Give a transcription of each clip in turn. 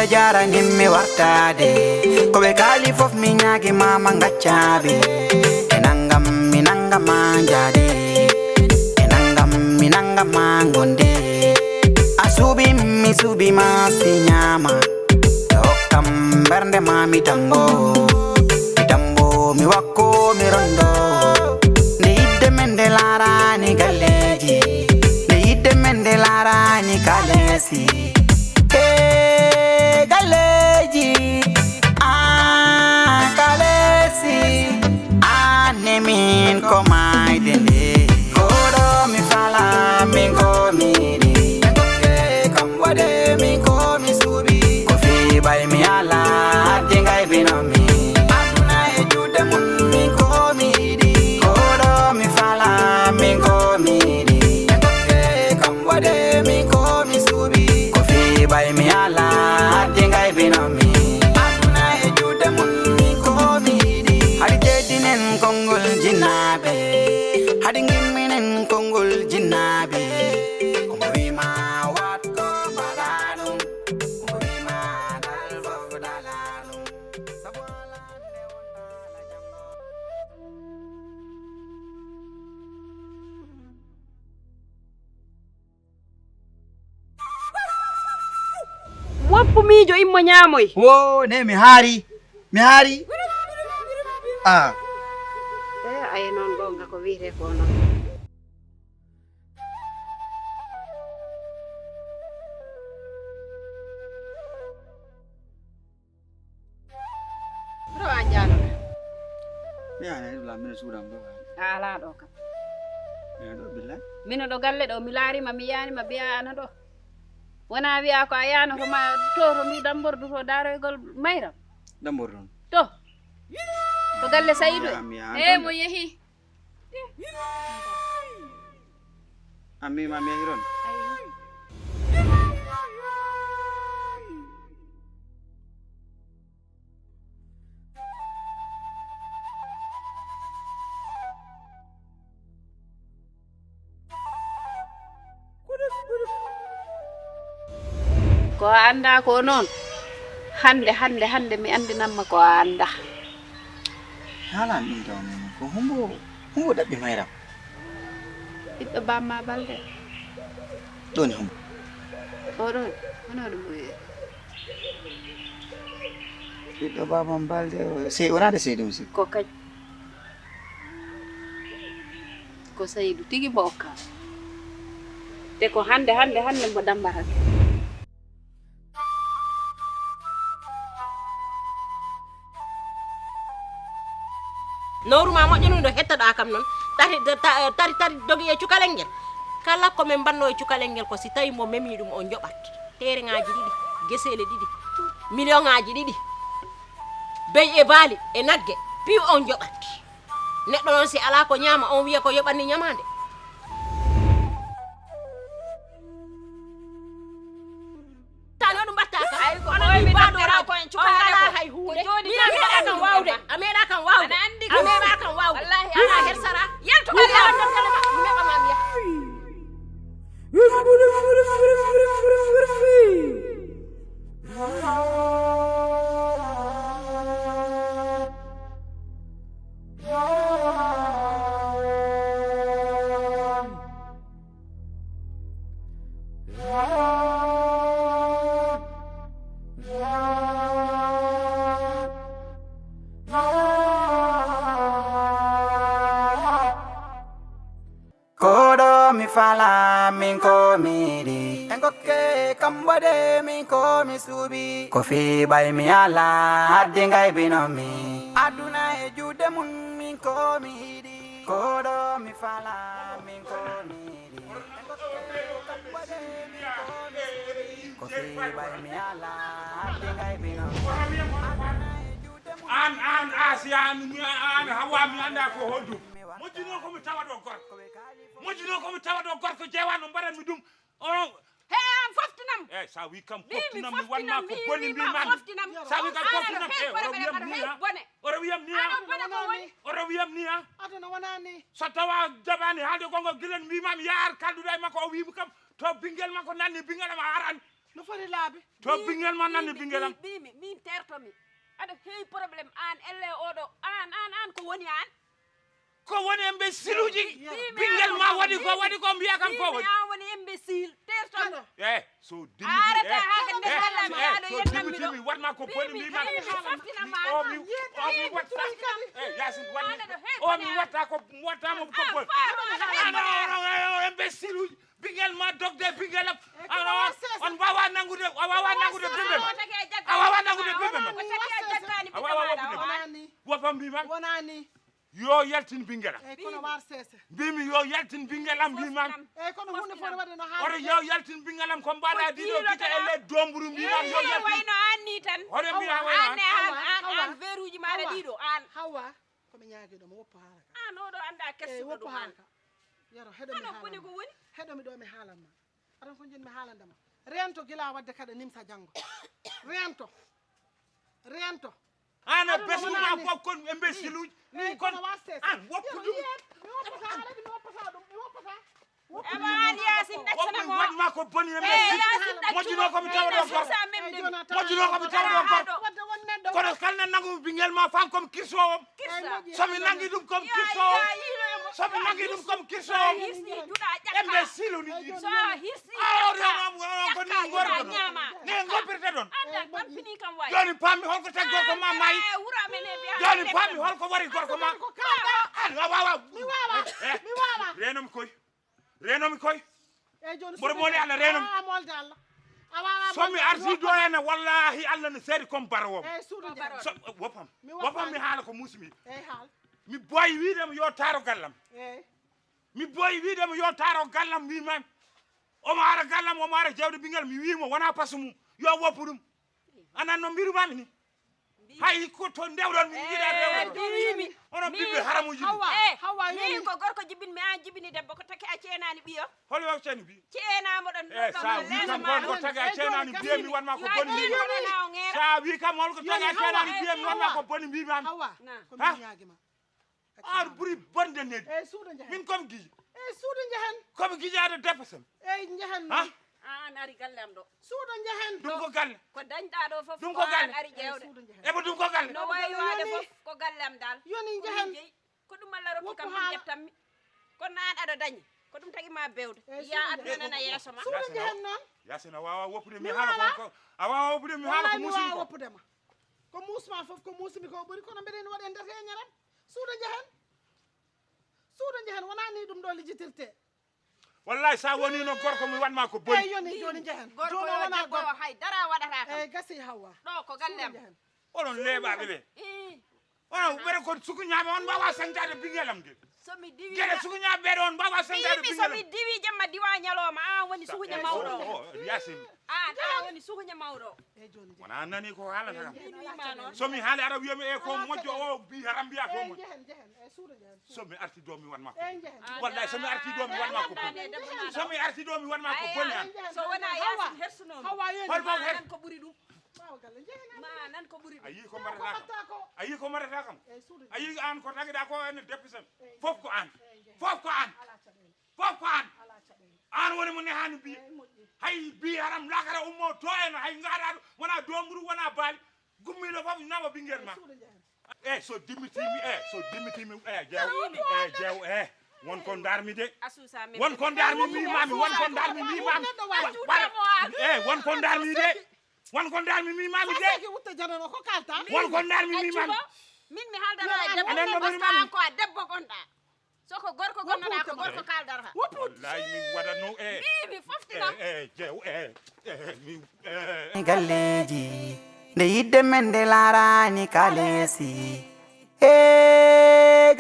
Ida jara nimmi wartade ko be kali fof mi nyaagi mama ngaccabe enangam minangam manjade enangam minangam mangonde asubi mi subi masti nyama dokam bernde mami tambo mi wakko mi rondo ne idde mende lara ni galleji ne idde mende lara ni kalesi galleji kalesi nemin ko mai dende kodo mi fala min ko mi di kam wade min ko mi subi ko fi bay mi ala dingai binomi by me ala dingai binomi aduna e jude mun mi ko mi di hadi jedinen kongol jinabe hadi ngiminen kongol jinabe umri ma wat ko badanum umri ma dal fo dalanum sabola le wonda la jambo woppu miijo immo ñaamoy wo ne mi haari ay noon gonga ko wiite ko noon rawa jaaloɗa mi ana la min suudam do ala ɗo kam do billahi mino ɗo galle ɗo mi laarima mi yaanima biya ana ɗo wona wiya ko a yaano to ma to mi dambordu to daroygol mayram dambordu to galle Saydou mo yehi ami ma mi hiron ko anda ko non hande mi andinamma ko anda hala min taw min ko humbo dabbi mayram ɓiɗɗo bamma balde doni humbo oɗo hono ɗum ɓiɗɗo bamam balde se wonade Seydou si ko kañ ko Saydou tigi mo okka te ko hande mo dambata Noruma moƴƴanudo hettaɗa kam non tari dogi e cukalel ngel kala ko men banno e cukalel ngel ko si tawi mo memi ɗum on joɓat tere ngaji ɗiɗi gesele ɗiɗi million ngaji ɗiɗi bey e baali e nagge pi on joɓat neɗɗo non si ala ko ñama on wiya ko yoɓanni ñamande tano ɗum batta ka ay ko mi baɗora ko en cukalel hay hunde mi meɗa kan wawde a meɗa kan wawde wallahi ana hersara yalto ko ya tan kala mi meba mam ya fala min ko mi di engoke kambade min ko mi subi ko fi bay mi ala dingai binomi aduna e jude mun min ko mi di kodo mi fala min ko mi di engoke kambade min ko mi subi ko fi bay mi ala dingai binomi an asian an hawa mi anda ko hoddu mojino ko mi tawa do gorko jewano mbaran mi dum on he foftinam sa wi kam foftinam mi wanma ko boni mi man sa wi kam foftinam oro wiyam ni ha aduna wonani so tawa jabani haalde gongo gilen mi mam yaar kalduda e makko o wi kam to bingel makko nanni bingel ma aran no fori laabi to bingel man nan bingelam bimi min tertomi aɗa heewi probléme an elle oɗo an ko woni an ko woni imbéciluji bingel ma waɗi ko mbiya kam ko woni an woni imbécile tertoɗo so arata haga nde hallami aɗa yettanmi ɗo dimmi watma ko boni mbima faftinama mi watta yasin watmi mi watta ko wattamo ko boni imbéciluji bingel ma dogde bingelam on wawa nangude bimbe a wawa nangude bimbe wopam mbimam wonani yo yaltin bingelam kono war sese mbimi yo yaltin bingelam mbimam kono hunde fo waɗi no oto yo yaltin bingelam ko mbaɗa ɗiɗo gite elle domburu mbimam yo yaltin wayno an ni tan hoɗe mbiya wayno an veruji maɗa ɗiɗo an hawa komi ñaaguiɗomo woppo haala ka an oɗo anda kessuɗo woppo ɗum haala an ka yaro heɗomi ano koni ko woni heɗomi ɗo mi haalanma aɗon ko jinmi haalandema rento gila wadde kada nimsa janggo rento ana besuma fof kon imbéciluji kon kono war sese an woppu ɗum mi woppata alade mi woppata ɗum mi woppata aba an yasin ɗaccanamo watma ko boni imbécile moƴƴuno komi tawa ɗo gorko moƴƴuno komi tawa ɗo gorko wadde won neɗɗo kono kalne nangu bingel ma fan comme kirsowom somi nangi ɗum comme kirsowom somi nangi ɗum comme kirsowom imbécile ni so hirsi ko ni gorko ni goppirte ɗon anda tampini kam way joni pammi holko tagi gorko ma mayi wura men e biya joni pammi holko wari gorko ma wawa mi wawa renomi koy joni mboɗo moni Allah renomi molde Allah a wawa somi arti do ene wallahi Allah ne seedi comme barawom suudu jara woppam mi haala ko musimi haal mi boyi wiidemo yo taaro gallam mi boyi wiidemo yo taaro gallam wiman omo ara gallam omo ara jewde bingel mi wiimo wona passe mum yo woppu ɗum anan no mbirumami ni hay ko to ndewɗon mi yiiɗa rewɗon onon ɓiɓɓe haramuji hawa min ko gorko jibin mi an jibini debbo ko taki a ceenani ɓiyo hol yo ceeni bi ceenamo ɗon sa wi kam holko tagi a ceenani biye mi wanma ko boni mbimami sa wi kam holko tagi a ceenani biye mi wanma ko boni mbimami hawa komi ñaaguima an ɓuuri bonde neddi suudu jehen min komi guiji suudu jehen komi guijaade dépasam jehen an ari galle am ɗo suudu jehen ɗum ko galle ko dañɗa ɗo fof ɗum ko galle ari ƴewde ebo ɗum ko galle no wayi wade fof ko galle am dal yoni jehen ko ɗum Allah rokki kam ɗum ƴeftanmi kono an aɗa dañi ko ɗum tagi ma bewde ya aduna nana yeeso ma suudu jehen noon yasina wawa woppude mi haala ko a wawa woppude mi haala ko musimi ko woppudema ko musma fof ko musimi ko ɓuuri kono mbiɗen waɗe nder heñaram suudu jehen wona ni ɗum ɗo lijjitirte wallahi sa woni no gorko mi wanma ko boni yoni joni jehen gorko yo debbo hay dara waɗata kam gasi hawa ɗo ko galle am onon leeɓaɓe ɓe onon ɓere kon sukuñaɓe on mbawa sañdade bingelam de somi diwi gueɗe sukuñaɓe ɓeɗe on mbawa sañdade bingelam somi diwi jamma diwa ñalowma an woni sukuña mawɗo yasin an woni sukuña mawɗo wona nani ko haalata kam somi haali aɗa wiyami ko moƴƴo o bi haram mbiya ko moƴƴo somi arti do mi wanma ko wallahi somi arti do mi wanma ko boni somi arti do mi wanma ko boni an so wona yasin hersunomi holmo nan ko ɓuuri ɗum ma nan ko ɓuuri ɗum ayi ko marata kam ayi an ko tagiɗa ko ene déppisam fof ko an an woni mo nehani bi hay bi haram lakara ummo to en hay ngaɗa wona domru wona baali gummiɗo fof nawa bingel ma so dimmitimi jeew won ko darmi de won ko darmi mimami won ko darmi mimami won ko darmi de won ko darmi mimami de won ko darmi mimami min mi haaldata e debbo par ce que an ko a debbo gonɗa soko gorko gonnoɗa ko gorko kaldata wallahi mi waɗatno mi foftinam jeew mi galleji nde yidde men nde laarani kalesi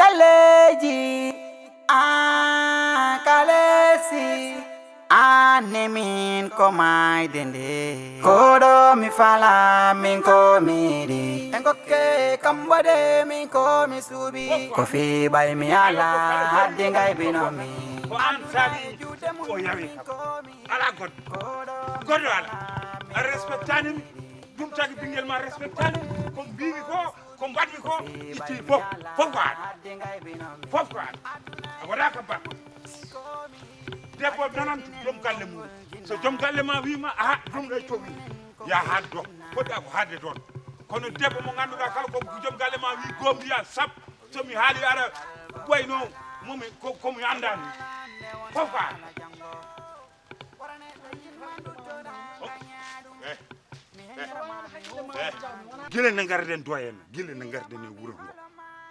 galleji kalesi ane min ko mayde nde koɗo mi fala min ko miɗi en gokke kam waɗe min ko mi suuɓi ko fiɓay mi ala hadde gaybinomi ko an saabi o yawi ala goɗɗo ala a respectani mi ɗum tagi bingel ma respectani ko mbimi ko mbaɗmi ko itti fof ko an a waɗaka bakko debbo nanantu joom galle mum so joom galle ma wiima a ɗum ɗo towi ya haade ɗo poɗɗa ko haadde ɗon kono debbo mo ngannduɗaa kala ko joom galle ma wi goo mbiya sab somi haali ara wayno momi komi anndani fof ka gila ne garden doyen gila ne garden e wuro ngo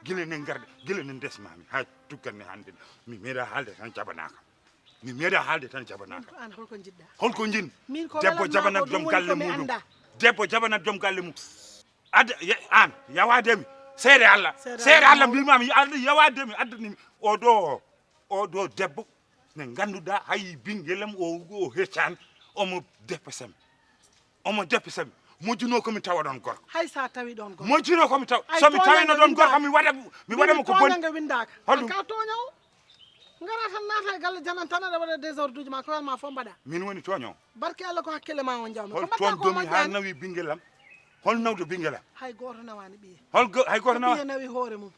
gila ne garde gila ne desmami ha tukkanne hande mi meeɗa haalde tan jabanaka mi meeɗa haalde tan jabanaka an holko jidda holko jin min ko debbo jabanat joom galle muɗum debbo jabanat joom galle mum adda an yawademi seere Allah mbimami yawademi addanimi oɗo debbo ne ganduɗa hay binguelam o heccani omo depesami mojjuno komi tawa ɗon gorko hay sa tawi ɗon gorko mojjuno komi tawa somi tawino ɗon gorko mi waɗamo ko boni nga windaka hoɗum ka toñaw ngara tan naata e galle janan tan aɗa waɗa désordre uji ma ko welma fof mbaɗa min woni toño barke Allah ko hakkille ma on jawmi hol toon domi ha nawi binguelam hol nawdo binguelam hay goto nawani ɓiye hay goto nawa ɓiye nawi hoore mum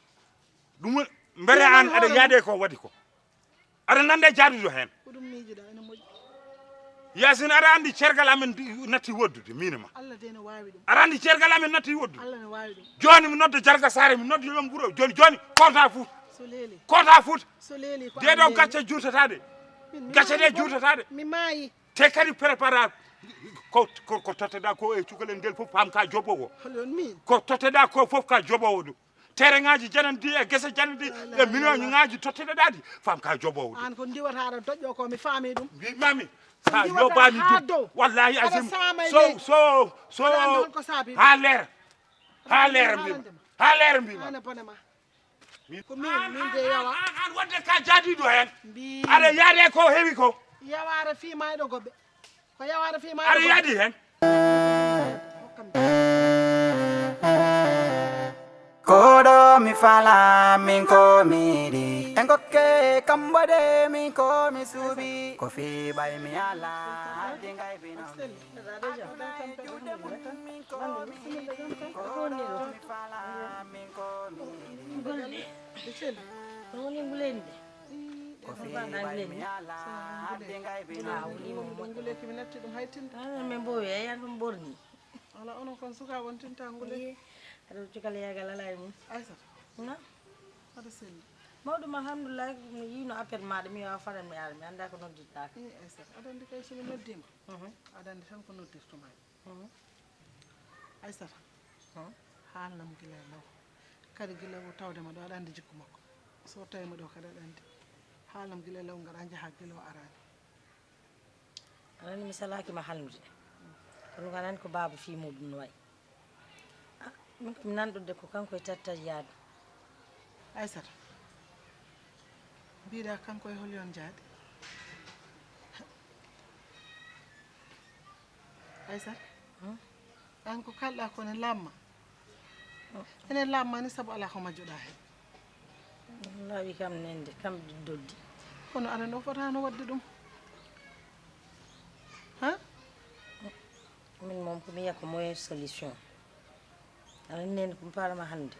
ɗum woni mbere an aɗa yaade ko waɗi ko aɗa nande jaadudo hen ko ɗum miijiɗa ene moƴƴi yasin aɗa andi cergal amen natti woddude minema Allah de ne wawi ɗum aɗa andi cergal amen natti woddude Allah ne wawi ɗum joni mi nodda jarga saare mi nodda ɗon ɓuuro joni kota fuut so leeli kota fuut so leeli ko deɗo gacce juutatade gacce ɗe juutatade mi maayi te kadi prépara ko totteɗa ko e cukalel ngel fof pam ka joɓowo holon min ko totteɗa ko fof ka joɓowo ɗum terrain-ngaji janandi e guese janandi e million ngaji totteɗeɗa di fam ka joɓowo ɗum an ko diwata ɗo doƴƴo ko mi faami ɗum mbimami sa yobani ɗum wallahi asim so ha leer mbima ane bonema ko min de yawa an wadde ka jaadiɗo hen mbi aɗa yaade ko heewi ko yaware fimayɗo goɓɓe ko yaware fimayɗo aɗa yaadi hen koɗo mi fala min ko miɗi en gokke kambode min ko mi suuɓi ko fiɓay mi ala hadde ngay binomi nguleki mi natti ɗum hay tinta min bo yeyan ɗum ɓorni ala onon kon suka won tinta nguleki aɗa cukala yagal ala e mum aissata na aɗa selli mawɗum alhamdoulillahi mi yino appel maɗa mi wawa faɗan mi ara mi anda ko noddiɗɗaka aissata aɗa andi kay somi noddima aɗa andi tan ko noddirtumaɗi aissata haalnam guila e law kadi guila o tawdema ɗo aɗa andi jikku makko so tawima ɗo kadi aɗa andi haalnam guila e law gaɗa jaaha guila o arani anani mi salakima halnude kono ganani ko baaba fi muɗum no wayi min komi nanɗude ko kanko e tattati yaade aissata mbiɗa kanko e hol yon jaade aissata an ko kalɗa kone lamma enen lamma ni saabu ala ko majjoɗa hen laawi kam nende kam doddi kono aɗa o fotano wadde ɗum ha min moom komi yiya ko moyen solution aɗa nene komi parama hannde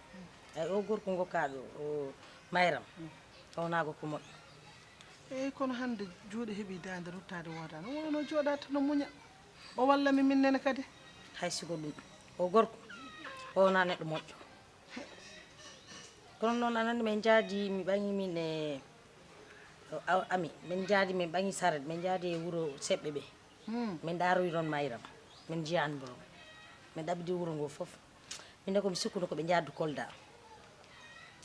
ay o gorko gokkaɗo o mayram tawnago ko moƴƴo eyyi kono hannde juuɗe heeɓi dande ruttade wodano wono jooɗa tan no muña o wallami min nene kadi hay siko ɗum o gorko o wona neɗɗo moƴƴo kono noon anandi min jaadi mi ɓaŋi min e ami min jaadi min ɓaŋi saret min jaadi e wuuro seɓɓe ɓe min daroyi ɗon mayram min jiyani borom min ɗaɓidi wuuro ngo foof min de komi sikkuno koɓe jaaddu kolda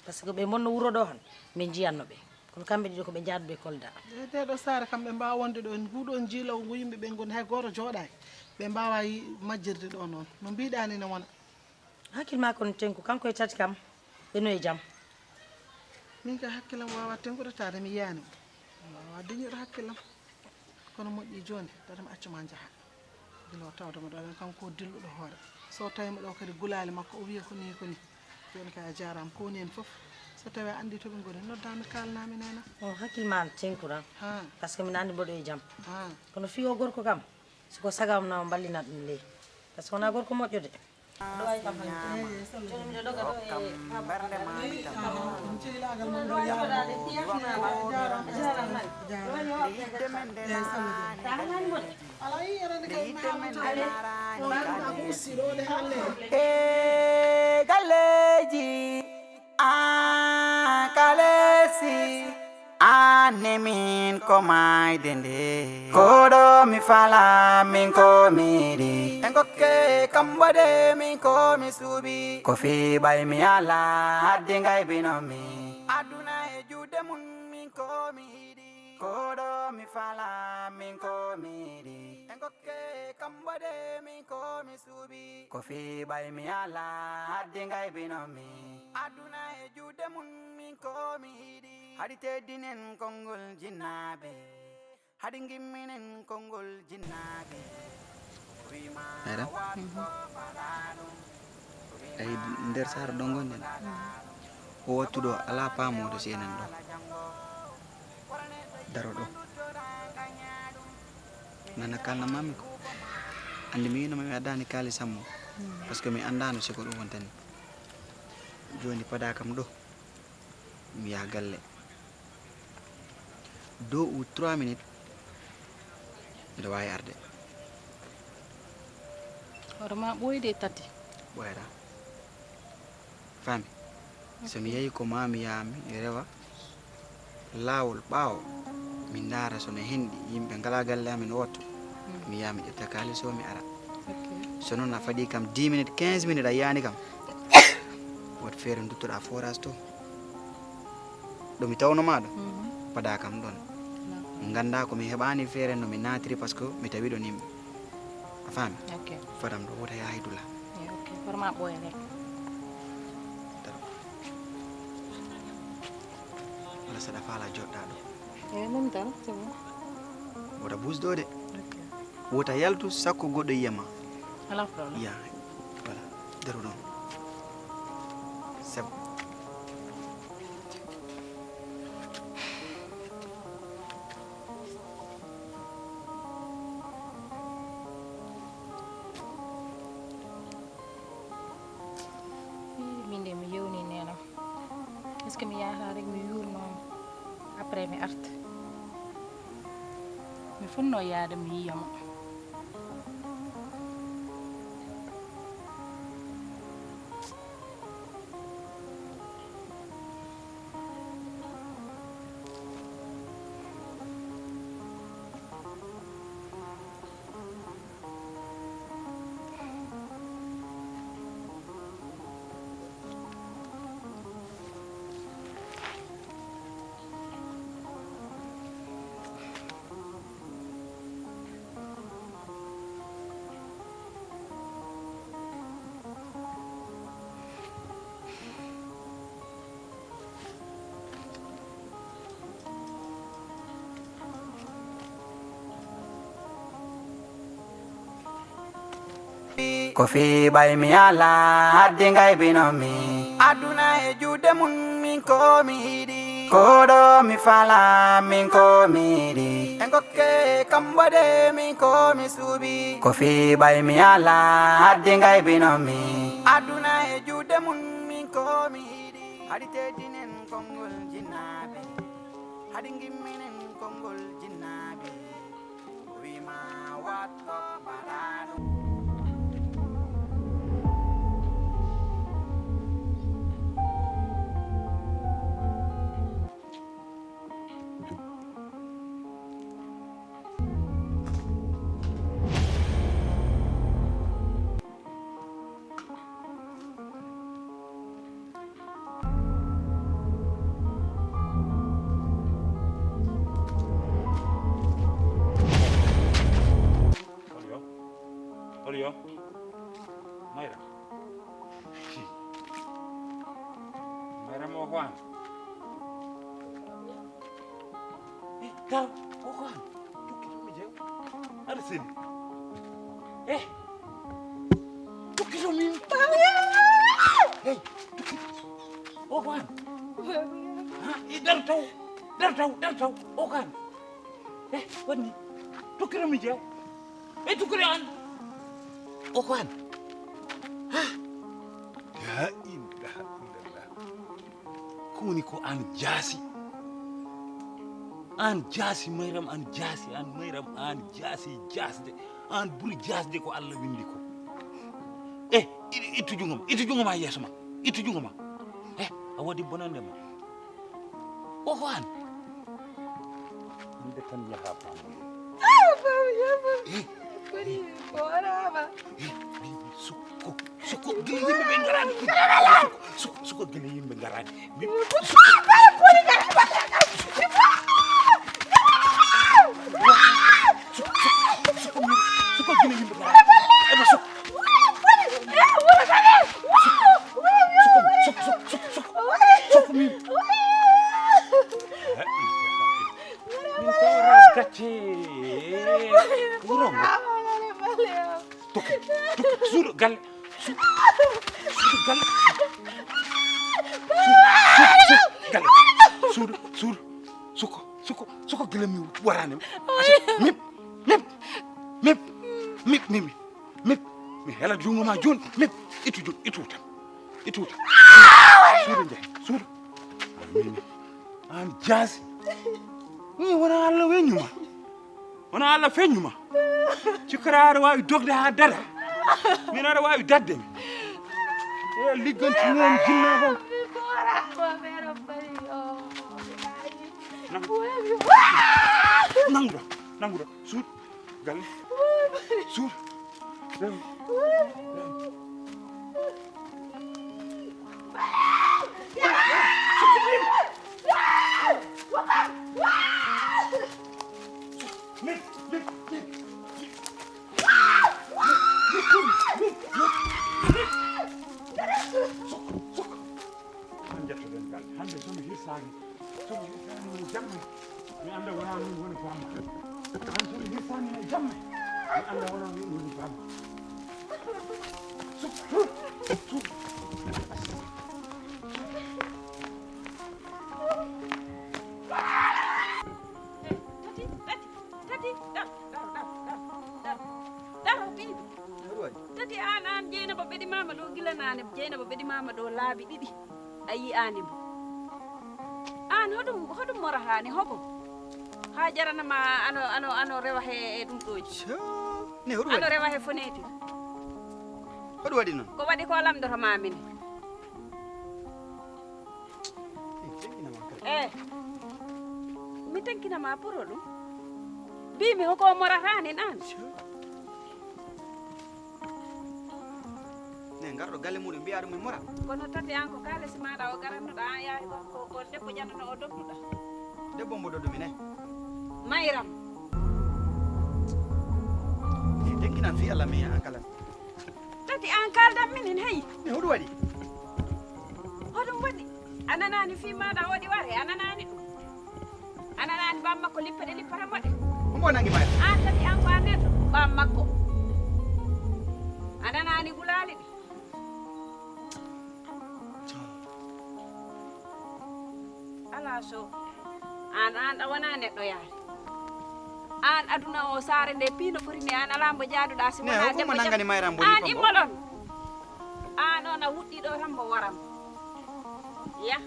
par ce que ɓe bonno wuuro ɗo han min jiyanno ɓe kono kamɓe ɗiɗo koɓe jaadduɓe kolda deɗo saare kamɓe mbawa wonde ɗo en nguɗon jiilaw ngu yimɓe ɓe goni hay goto jooɗani ɓe mbawa majjirde ɗo noon no mbiɗani ne wona hakkille ma kono tenku kanko e tati kam ɓeno e jaam min ka hakkillam wawa tenkude tade mi yiyani mo wawa dañiɗo hakkillam kono moƴƴi joni datami accuma jaaha guila o tawdema ɗo ɗen kanko dilluɗo hoore so tawima ɗo kadi gulali makko o wiya ko ni joni kay a jarama ko woni hen foof so tawi a andi toɓe goni noddami kalnami nena o hakkille ma tenku tan par ce que min andi mboɗo e jaam kono fi o gorko kam siko sagam nama ballinat ɗum ley par ce que wona gorko moƴƴo de ɗo way kam joni miɗo doga ɗo e Galeji kalesi anemin komai dende kodo mi fala min ko miri engoke kambade min ko mi subi kofi bay mi ala dingai binomi aduna e jude mun min ko mi hidi kodo mi fala min ko miri engoke kambade min ko mi subi kofi bay mi ala dingai binomi aduna e jude mun min ko mi hidi hadi teddinen kongol jinnabe hadi gimminen kongol jinnabe Madam ay nder sar ɗo gonɗen o wattuɗo ala pamodo si enen ɗo daro ɗo nana kalna mami ko andi mi winoma mi addani kalisam mo par ce que mi andano siko ɗum wontani joni pada kam ɗo mi yaha galle do ou 3 minutes mbiɗa wawi arde hoorema ɓoyde tati ɓoyata fami somi yeehi ko mami yahami mi rewa lawol ɓaawo min daara sono henɗi yimɓe ngala galle amin wotto mi yaha mi ƴetta kalis o mi ara so noon a faɗi kam 10 minutes 15 minutes a yiyani kam woto feere duttoɗa forage to ɗo mi tawno maɗo pada kam ɗon ganda ko mi heɓani feere no mi natiri par ce que mi tawi ɗon yimɓe a faami fadam ɗo wota yaha haydula horma ɓooya rek wala saɗa faala joɗɗa ɗo mum tan c'est bon wota busɗo de wota yaltu sakko goɗɗo yiyama ala problème ya voilà daru ɗon seb minde mi yewni nenam est ce que mi yahata rek mi yurnomo après mi arta mi fonno yaade mi yiyamo kofi bay mi ala dingai binomi aduna e jude mun min ko mi hidi kodo mi fala min ko miri engoke kambade min ko mi subi kofi bay mi ala dingai binomi aduna e jude mun min ko mi hidi hadi teddinen kongol jinnabe hadi gimminen kongol jinnabe wima wat ko barano Olio, Mayra. Mayra mo Juan. Tao, Juan. Tu kilo mi jeu. Ada sini. Tu kilo mi paya. Hey, tu kilo. Oh Juan. Ha, dar tahu. Oh Juan. Wani. Tu kilo mi jeu. Tu kilo an. Oh Juan. Hah? La ilaha illallah. Ko woni ko an jaasi mayram an jaasi an mayram an jaasi jasde an buri jasde ko Allah windi ko ittu jungo ma yeso ma ittu jungo ma a wadi bonande ma o hoan ande tan yaha pam suko gele yimɓe ɓe garani suko gele yimɓe garani suko gele yimɓe garani Suudu galle suudu suko gele mi warane mip mi hela jungo ma joni mip itu tam suudu mimi an jaasi ni wona Allah weñuma wona Allah feñuma cikara aɗa wawi dogde ha dara min aɗa wawi dadde mi ligganti noon jinna kon nanguɗo suudu galle suudu hande somi hirsani no jamme mi anda wona min woni bamma an somi hirsani no jamme mi anda wona min woni bamma tati an Jeynaba ɓeɗi mama ɗo gilanane Jeynaba ɓeɗi mama ɗo laabi ɗiɗi a yi'animo an hoɗum morahani hogo ha jaranama ano rewa he ɗum ɗoji ano rewa he foneti hoɗum waɗi noon ko waɗi ko lamdoto mamine mi tenkinama pour ɗum mbimi hoko morahani an ne garɗo galle muɗum mbiya ɗum e mora kono tati an ko kalisi maɗa o garannoɗa an yaari ko debbo jannono o dognuɗa debbo mbo dodumi ne mayram tenkinan fi Allah mi an kala tati an kaldan minin hey ne hoɗum waɗi hoɗum waɗi ananani fi maɗa waɗi ware ananani ɗum ananani ɓam makko lippade lippata moɗe hombo nangi mayra an tati an ko a neɗɗo ɓam makko ananani gulali ɗi ala so an wona neɗɗo yaari an aduna o saare nde piino foti ne an ala mbo jaaduɗa si wona debbo nangani mayram bo an immolon an on a wuɗɗiɗo tan mbo waram ya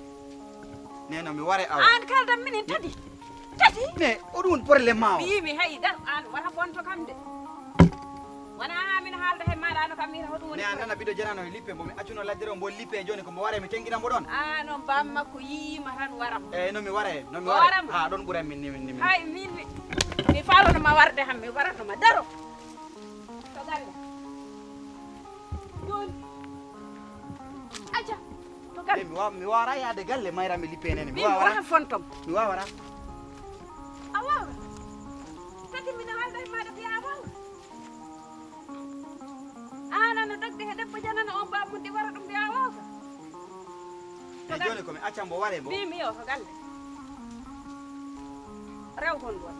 neno mi ware awa an kaldan minin tati ne oɗum woni probléme ma o mbimi hay ɗan an wata bonto kam de wona ha min haalda he maɗa ano kam mira hoɗum woni ne an nana ɓiɗo janano e lippe mbo mi accuno laddere o mbo lippe joni komo ware mi tenkinambo ɗon non bammakko yima tan waram eyyi nomi ware ha ɗon ɓuuran min hay min mi falonoma warde ham mi waratoma daro to galle joni acca to galle mi wawara yaade galle mayra mi lippe nene mi wata fontom mi wawara a wawra tati mina haalda he maɗa mbiya a wawra anano dogde he debbo janano on bammude wara ɗum mbiya a wawra e joni komi acca mbo ware mbo mbimi yo to galle rew hon won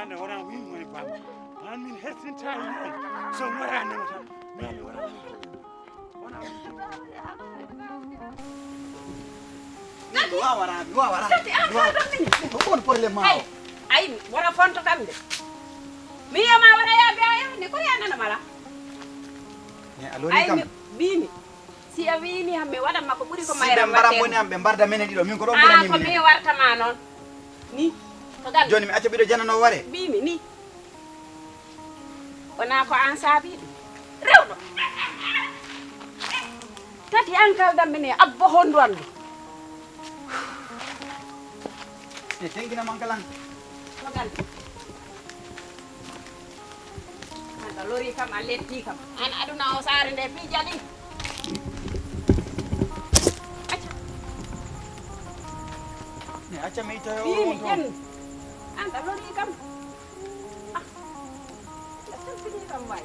hande wona win woni bam an min hettinta e yon so waranima tan mi wona wona mi wawara on probléme ma o ay wona fonto kam de mi yama wona yaabe aya ne ko yanana mala ne alori kam bimi si a wini hambe waɗa makko ɓuri ko ɓe mayra mbaram boni am ɓe mbarda mene ɗiɗo min ko ɗon ɓurani ko mi wartama noon ni to gal joni mi acca ɓiɗo janano ware bimi ni wona ko an saabiɗo rewɗo tati an kaldam mene abbo hondu andu ne tengina man kalan to gal anda lori kam a letti kam an aduna o saare nde piija ɗi ne acca mi itta bimi on ƴen toon anda lori kam a tampini kam way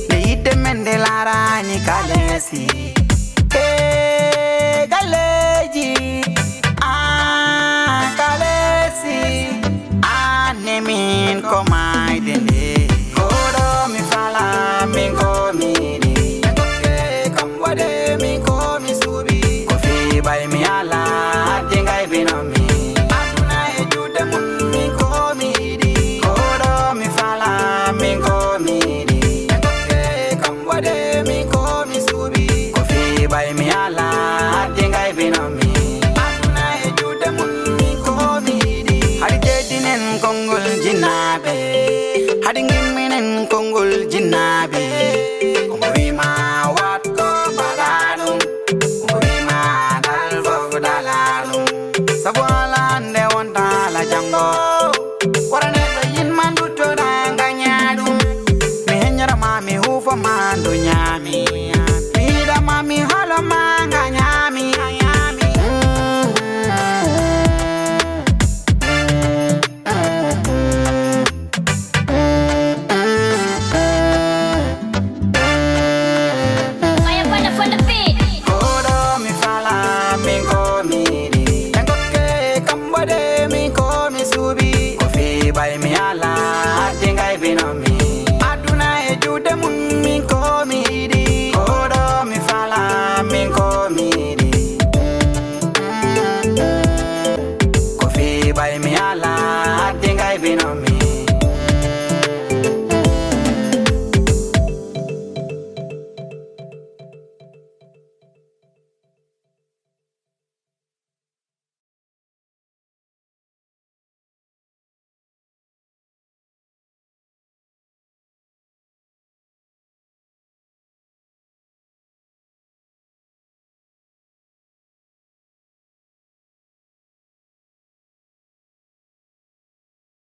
nde yidde men nde laarani kalesi